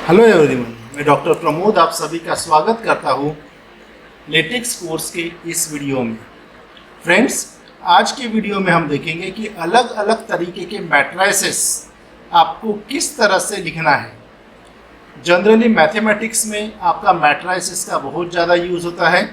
Hello everyone, मैं doctor Pramod आप सभी का स्वागत करता हूँ लेटेक्स कोर्स के इस वीडियो में। फ्रेंड्स, आज के वीडियो में हम देखेंगे कि अलग अलग तरीके के मैट्रिसेस आपको किस तरह से लिखना है। जनरली मैथमेटिक्स में आपका मैट्रिसेस का बहुत ज़्यादा यूज़ होता है,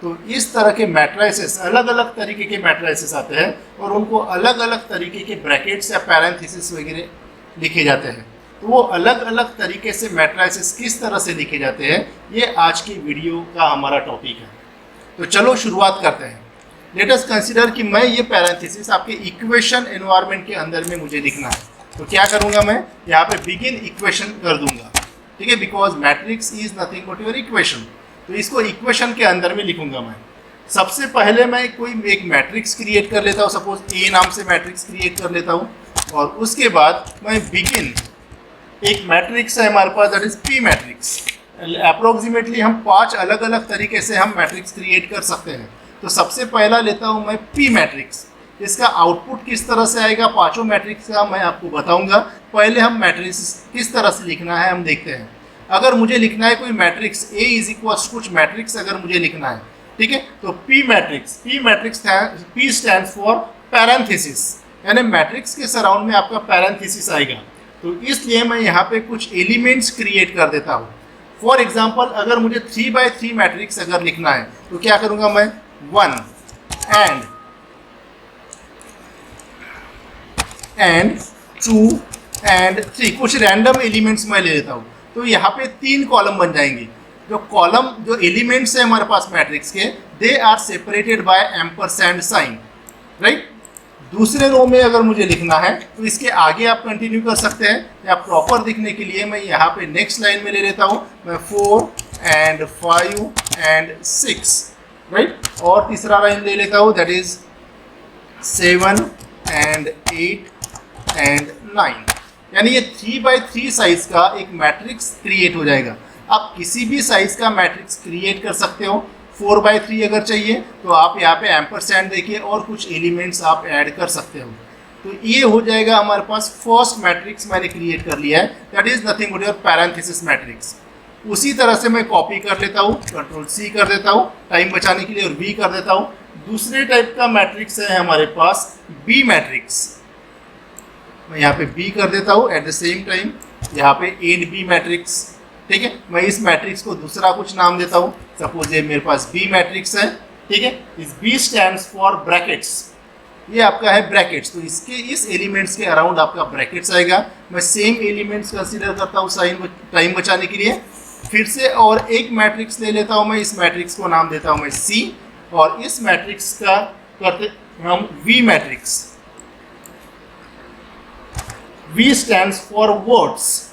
तो इस तरह के मैट्रिसेस अलग अलग तरीके के मैट्रिसेस आते हैं और उनको अलग अलग तरीके के ब्रैकेट्स या पैरेंथेसिस वगैरह लिखे जाते हैं। तो वो अलग अलग तरीके से मैट्रिसेस किस तरह से लिखे जाते हैं, ये आज की वीडियो का हमारा टॉपिक है। तो चलो शुरुआत करते हैं। लेट अस कंसीडर कि मैं ये पैरेंथेसिस आपके इक्वेशन एनवायरनमेंट के अंदर में मुझे लिखना है। तो क्या करूँगा, मैं यहाँ पे बिगिन इक्वेशन कर दूंगा, ठीक है, because matrix is nothing but your equation. तो इसको इक्वेशन के अंदर में लिखूंगा मैं। सबसे पहले मैं कोई एक मैट्रिक्स क्रिएट कर लेता हूँ, सपोज ए नाम से मैट्रिक्स क्रिएट कर लेता हूँ, और उसके बाद मैं बिगिन एक मैट्रिक्स है हमारे पास, that is P matrix. Approximately हम 5 अलग अलग तरीके से हम मैट्रिक्स क्रिएट कर सकते हैं। तो सबसे पहला लेता हूं मैं पी मैट्रिक्स। इसका आउटपुट किस तरह से आएगा पांचों मैट्रिक्स का मैं आपको बताऊंगा। पहले हम मैट्रिक्स किस तरह से लिखना है हम देखते हैं। अगर मुझे लिखना है कोई मैट्रिक्स ए इज इक्वल कुछ मैट्रिक्स अगर मुझे लिखना है, ठीक है, तो P matrix P stand for parenthesis, यानी मैट्रिक्स के सराउंड में आपका पैरेंथेसिस आएगा। तो इसलिए मैं यहाँ पे कुछ एलिमेंट्स क्रिएट कर देता हूँ। फॉर एग्जाम्पल, अगर मुझे 3x3 मैट्रिक्स अगर लिखना है तो क्या करूँगा मैं, 1 एंड 2 एंड 3 कुछ रैंडम एलिमेंट्स मैं ले लेता हूँ। तो यहाँ पे 3 कॉलम बन जाएंगे। जो एलिमेंट्स है हमारे पास मैट्रिक्स के, they are separated by ampersand sign, right. दूसरे रो में अगर मुझे लिखना है तो इसके आगे आप कंटिन्यू कर सकते हैं, या प्रॉपर दिखने के लिए मैं यहाँ पे नेक्स्ट लाइन में ले लेता हूँ मैं 4 एंड 5 एंड 6, राइट। और तीसरा लाइन ले लेता हूँ, दैट इज 7 एंड 8 एंड 9। यानी ये 3x3 साइज का एक मैट्रिक्स क्रिएट हो जाएगा। आप किसी भी साइज का मैट्रिक्स क्रिएट कर सकते हो। 4x3 अगर चाहिए तो आप यहाँ पे एम्परसैंड देखिए और कुछ एलिमेंट्स आप ऐड कर सकते हो। तो ये हो जाएगा हमारे पास फर्स्ट मैट्रिक्स मैंने क्रिएट कर लिया है, that is nothing but your parenthesis matrix. उसी तरह से मैं कॉपी कर लेता हूँ, Ctrl+C कर देता हूँ टाइम बचाने के लिए, और V कर देता हूँ। दूसरे टाइप का मैट्रिक्स है हमारे पास बी मैट्रिक्स। मैं यहाँ पे B कर देता हूँ, एट द सेम टाइम यहाँ पे एंड बी मैट्रिक्स, ठीक है। मैं इस मैट्रिक्स को दूसरा कुछ नाम देता हूँ, सपोज ये मेरे पास बी मैट्रिक्स है, ठीक है। इस बी स्टैंड्स फॉर ब्रैकेट्स, ये आपका है ब्रैकेट्स। तो इस एलिमेंट्स के अराउंड आपका ब्रैकेट्स आएगा। मैं सेम एलिमेंट्स कंसीडर करता हूँ टाइम बचाने के लिए। फिर से और एक मैट्रिक्स ले लेता हूँ मैं, इस मैट्रिक्स को नाम देता हूँ मैं सी, और इस मैट्रिक्स का करते हम V matrix. V stands for words,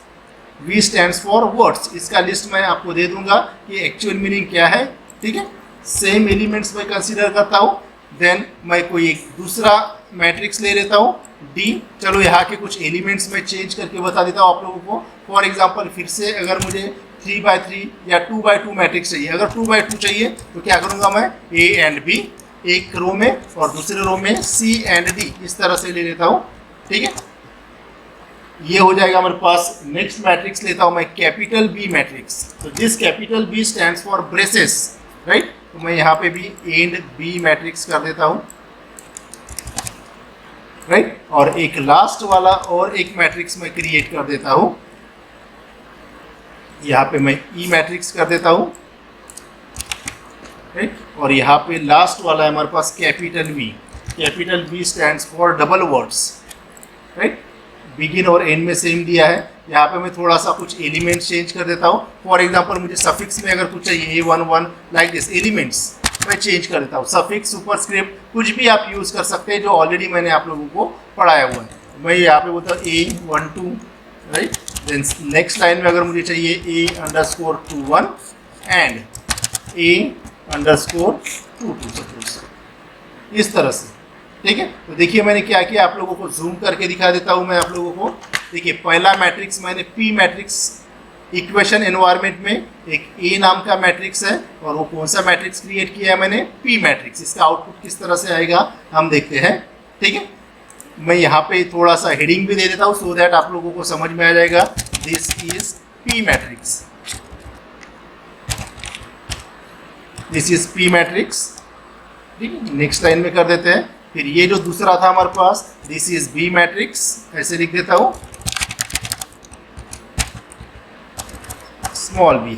V stands for words. इसका लिस्ट मैं आपको दे दूंगा कि एक्चुअल मीनिंग क्या है, ठीक है। सेम एलिमेंट्स मैं कंसीडर करता हूँ। देन मैं कोई एक दूसरा मैट्रिक्स ले लेता हूँ D। चलो यहाँ के कुछ एलिमेंट्स मैं चेंज करके बता देता हूँ आप लोगों को। फॉर एग्जांपल, फिर से अगर मुझे 3x3 या 2x2 मैट्रिक्स चाहिए, अगर 2x2 चाहिए तो क्या करूँगा मैं, A एंड B एक रो में और दूसरे रो में C एंड D, इस तरह से ले लेता हूँ, ठीक है। ये हो जाएगा हमारे पास। नेक्स्ट मैट्रिक्स लेता हूं मैं कैपिटल बी मैट्रिक्स। तो this capital B stands for braces, right. तो मैं यहाँ पे भी एंड बी मैट्रिक्स कर देता हूँ, राइट। और एक लास्ट वाला और एक मैट्रिक्स मैं क्रिएट कर देता हूँ, यहाँ पे मैं ई मैट्रिक्स कर देता हूँ, राइट। और यहाँ पे लास्ट वाला है हमारे पास capital B stands for double words, right. Begin और एंड में सेम दिया है। यहाँ पे मैं थोड़ा सा कुछ एलिमेंट्स चेंज कर देता हूँ। फॉर एग्जांपल, मुझे सफिक्स में अगर कुछ चाहिए A11 लाइक दिस, एलिमेंट्स मैं चेंज कर देता हूँ। सफिक्स, सुपरस्क्रिप्ट कुछ भी आप यूज़ कर सकते हैं जो ऑलरेडी मैंने आप लोगों को पढ़ाया हुआ है। मैं यहाँ पे बोलता हूँ A12, right. Then next line में अगर मुझे चाहिए A_21 एंड A_22 सपोज, इस तरह से, ठीक है। तो देखिए मैंने क्या किया, आप लोगों को जूम करके दिखा देता हूं मैं आप लोगों को। देखिए पहला मैट्रिक्स मैंने पी मैट्रिक्स इक्वेशन एनवायरनमेंट में एक ए नाम का मैट्रिक्स है, और वो कौन सा मैट्रिक्स क्रिएट किया है मैंने, पी मैट्रिक्स। इसका आउटपुट किस तरह से आएगा हम देखते हैं, ठीक है। मैं यहाँ पे थोड़ा सा हेडिंग भी दे देता हूँ सो दैट आप लोगों को समझ में आ जाएगा। This is P matrix. This is P matrix. ठीक है, नेक्स्ट लाइन में कर देते हैं। फिर ये जो दूसरा था हमारे पास, दिस इज बी मैट्रिक्स, ऐसे लिख देता हूं, स्मॉल बी।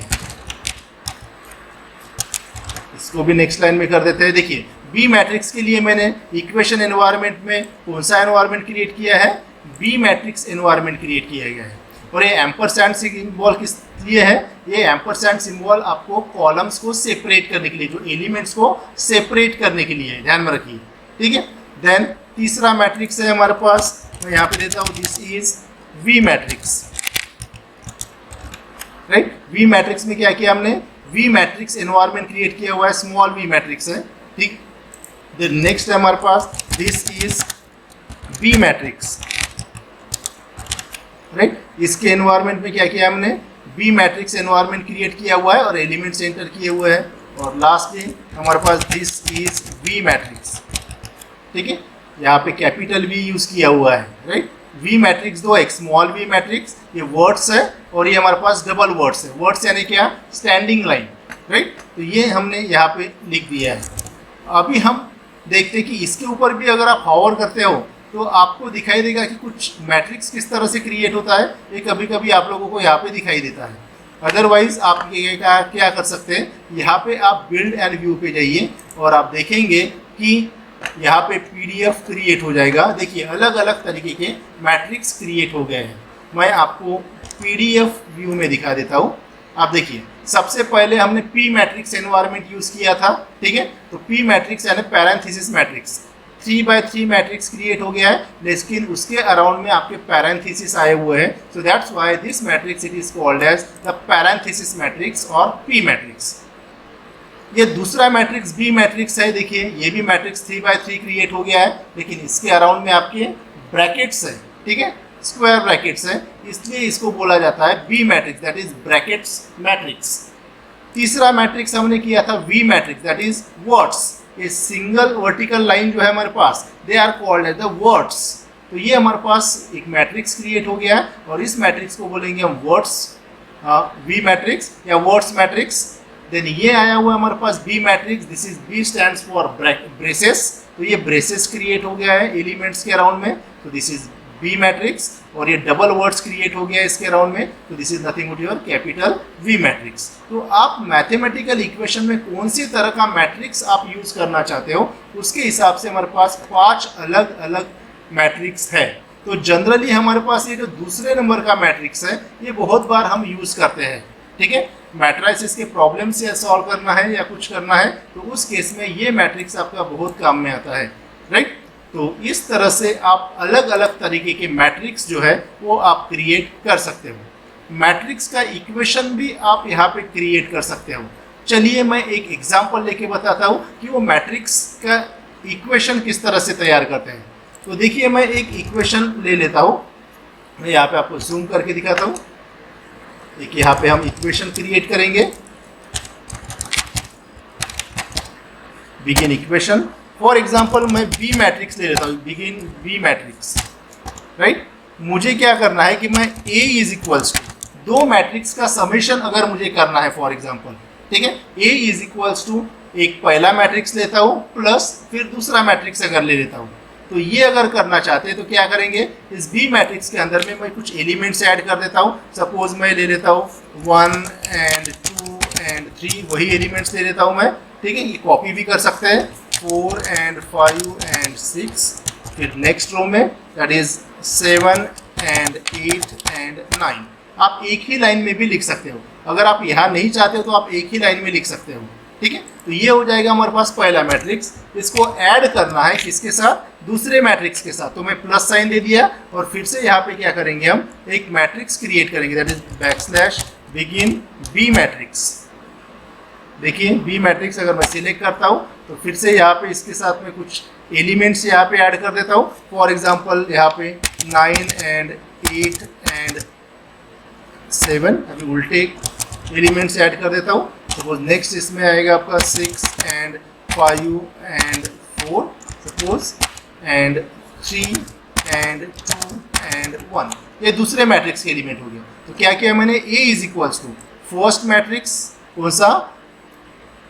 इसको भी नेक्स्ट लाइन में कर देते हैं। देखिए बी मैट्रिक्स के लिए मैंने इक्वेशन एनवायरनमेंट में कौन सा एनवायरनमेंट क्रिएट किया है, बी मैट्रिक्स एनवायरनमेंट क्रिएट किया गया है। और ये एम्परसैंड सिंबल किस लिए है, ये एम्परसैंड सिंबल आपको कॉलम्स को सेपरेट करने के लिए, जो एलिमेंट्स को सेपरेट करने के लिए है, ध्यान में रखिए। ठीक है, देन तीसरा मैट्रिक्स है हमारे पास, मैं यहाँ पे देता हूँ, this is V matrix, right. V matrix में क्या किया हमने, वी मैट्रिक्स एनवायरनमेंट क्रिएट किया हुआ है, स्मॉल वी मैट्रिक्स है। ठीक, देन नेक्स्ट है हमारे पास, this is B matrix, right. इसके एनवायरनमेंट में क्या किया हमने, बी मैट्रिक्स एनवायरनमेंट क्रिएट किया हुआ है और एलिमेंट्स एंटर किए हुए हैं। और लास्टली हमारे पास दिस इज वी मैट्रिक्स। ठीक है, यहाँ पे कैपिटल वी यूज किया हुआ है, राइट। वी मैट्रिक्स दो, एक स्मॉल वी मैट्रिक्स, ये वर्ड्स है, और ये हमारे पास डबल वर्ड्स है। वर्ड्स यानी क्या, स्टैंडिंग लाइन, राइट। तो ये हमने यहाँ पे लिख दिया है। अभी हम देखते हैं कि इसके ऊपर भी अगर आप हॉवर करते हो तो आपको दिखाई देगा कि कुछ मैट्रिक्स किस तरह से क्रिएट होता है, ये कभी कभी आप लोगों को यहाँ पे दिखाई देता है। अदरवाइज आप ये क्या कर सकते हैं, यहाँ पे आप बिल्ड एंड व्यू पे जाइए और आप देखेंगे कि यहाँ पे पीडीएफ क्रिएट हो जाएगा। देखिए अलग अलग तरीके के मैट्रिक्स क्रिएट हो गए हैं। मैं आपको पीडीएफ व्यू में दिखा देता हूँ। आप देखिए, सबसे पहले हमने पी मैट्रिक्स एनवायरनमेंट यूज किया था। ठीक है, तो पी मैट्रिक्स यानी parenthesis matrix, 3x3 matrix create हो गया है, लेकिन उसके अराउंड में आपके पैरेंथेसिस आए हुए हैं। So that's why this matrix it is called as the parenthesis matrix और पी मैट्रिक्स। ये दूसरा मैट्रिक्स बी मैट्रिक्स है। देखिए ये भी मैट्रिक्स 3x3 क्रिएट हो गया है, लेकिन इसके अराउंड में आपके ब्रैकेट्स है। ठीक है, स्क्वायर ब्रैकेट्स है, इसलिए इसको बोला जाता है B matrix, that is brackets matrix. तीसरा मैट्रिक्स हमने किया था V matrix, that is words. ये सिंगल वर्टिकल लाइन जो है हमारे पास, they are called as the words. तो ये हमारे पास एक मैट्रिक्स क्रिएट हो गया है और इस मैट्रिक्स को बोलेंगे हम वर्ड्स वी मैट्रिक्स या वर्ड्स मैट्रिक्स। देन ये आया हुआ हमारे पास B matrix, this is B stands for braces. तो ये ब्रेसेस क्रिएट हो गया है एलिमेंट्स के अराउंड में, तो दिस इज बी मैट्रिक्स। और ये डबल वर्ड्स क्रिएट हो गया है इसके अराउंड में, तो this is nothing but your capital V matrix. तो आप मैथमेटिकल इक्वेशन में कौन सी तरह का मैट्रिक्स आप यूज करना चाहते हो, उसके हिसाब से हमारे पास 5 अलग अलग मैट्रिक्स है। तो जनरली हमारे पास ये जो दूसरे नंबर का मैट्रिक्स है, ये बहुत बार हम यूज करते हैं। ठीक है, मैट्रिसेस के प्रॉब्लम से सॉल्व करना है या कुछ करना है, तो उस केस में ये मैट्रिक्स आपका बहुत काम में आता है, राइट। तो इस तरह से आप अलग अलग तरीके के मैट्रिक्स जो है वो आप क्रिएट कर सकते हो। मैट्रिक्स का इक्वेशन भी आप यहाँ पे क्रिएट कर सकते हो। चलिए मैं एक एग्जांपल लेके बताता हूँ कि वो मैट्रिक्स का इक्वेशन किस तरह से तैयार करते हैं। तो देखिए मैं एक इक्वेशन ले लेता हूँ, मैं यहाँ पे आपको जूम करके दिखाता हूँ। एक यहाँ पे हम इक्वेशन क्रिएट करेंगे, बिगिन इक्वेशन। फॉर एग्जाम्पल मैं बी मैट्रिक्स ले लेता हूँ, बिगिन बी मैट्रिक्स, राइट। मुझे क्या करना है कि मैं ए इज इक्वल्स टू दो मैट्रिक्स का समेशन अगर मुझे करना है फॉर एग्जाम्पल, ठीक है, ए इज इक्वल्स टू एक पहला मैट्रिक्स लेता हूँ प्लस फिर दूसरा मैट्रिक्स अगर ले लेता हूँ। तो ये अगर करना चाहते हैं तो क्या करेंगे, इस बी मैट्रिक्स के अंदर में मैं कुछ एलिमेंट्स ऐड कर देता हूँ। सपोज मैं ले लेता हूँ 1 and 2 and 3, वही एलिमेंट्स ले लेता हूँ मैं। ठीक है, ये कॉपी भी कर सकते हैं, 4 and 5 and 6। फिर नेक्स्ट रो में दैट इज 7 and 8 and 9। आप एक ही लाइन में भी लिख सकते हो, अगर आप यहाँ नहीं चाहते हो तो आप एक ही लाइन में लिख सकते हो। ठीक है, तो ये हो जाएगा हमारे पास पहला मैट्रिक्स। इसको ऐड करना है किसके साथ, दूसरे मैट्रिक्स के साथ। तो मैं प्लस साइन दे दिया और फिर से यहाँ पे क्या करेंगे, हम एक मैट्रिक्स क्रिएट करेंगे, that is backslash begin B matrix. देखिए बी मैट्रिक्स अगर मैं सिलेक्ट करता हूँ तो फिर से यहाँ पे इसके साथ में कुछ एलिमेंट्स यहाँ पे ऐड कर देता हूँ। फॉर एग्जाम्पल यहाँ पे 9 and 8 and 7, अभी उल्टे एलिमेंट्स ऐड कर देता हूँ। सपोज नेक्स्ट इसमें आएगा आपका 6 and 5 and 4 suppose, and 3 and 2 and 1, ये दूसरे मैट्रिक्स के एलिमेंट हो गया। तो क्या किया मैंने, A is equals to first matrix, कौन सा,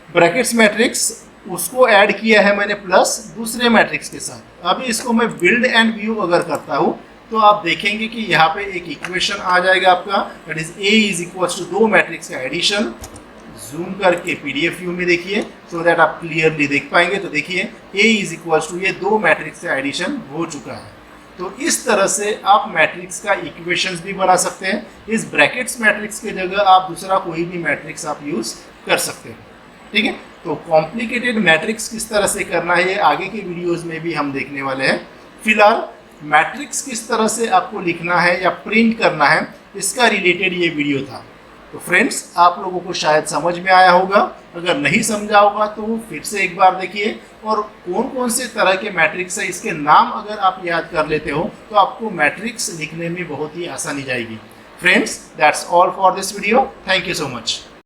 ब्रैकेट्स मैट्रिक्स, उसको ऐड किया है मैंने प्लस दूसरे मैट्रिक्स के साथ। अभी इसको मैं बिल्ड एंड व्यू अगर करता हूँ तो आप देखेंगे कि यहाँ पे एक इक्वेशन आ जाएगा आपका, that is A is equals to दो मैट्रिक्स का एडिशन। जूम करके PDF व्यू में देखिए सो दैट आप क्लियरली देख पाएंगे। तो देखिए A इज इक्वल्स टू ये दो मैट्रिक्स का एडिशन हो चुका है। तो इस तरह से आप मैट्रिक्स का इक्वेशंस भी बना सकते हैं। इस ब्रैकेट्स मैट्रिक्स के जगह आप दूसरा कोई भी मैट्रिक्स आप यूज कर सकते हैं, ठीक है। तो कॉम्प्लिकेटेड मैट्रिक्स किस तरह से करना है ये आगे के वीडियोस में भी हम देखने वाले हैं। फिलहाल मैट्रिक्स किस तरह से आपको लिखना है या प्रिंट करना है, इसका रिलेटेड ये वीडियो था। तो फ्रेंड्स, आप लोगों को शायद समझ में आया होगा। अगर नहीं समझा होगा तो फिर से एक बार देखिए, और कौन कौन से तरह के मैट्रिक्स है इसके नाम अगर आप याद कर लेते हो तो आपको मैट्रिक्स लिखने में बहुत ही आसानी जाएगी। Friends, that's all for this video. Thank you so much.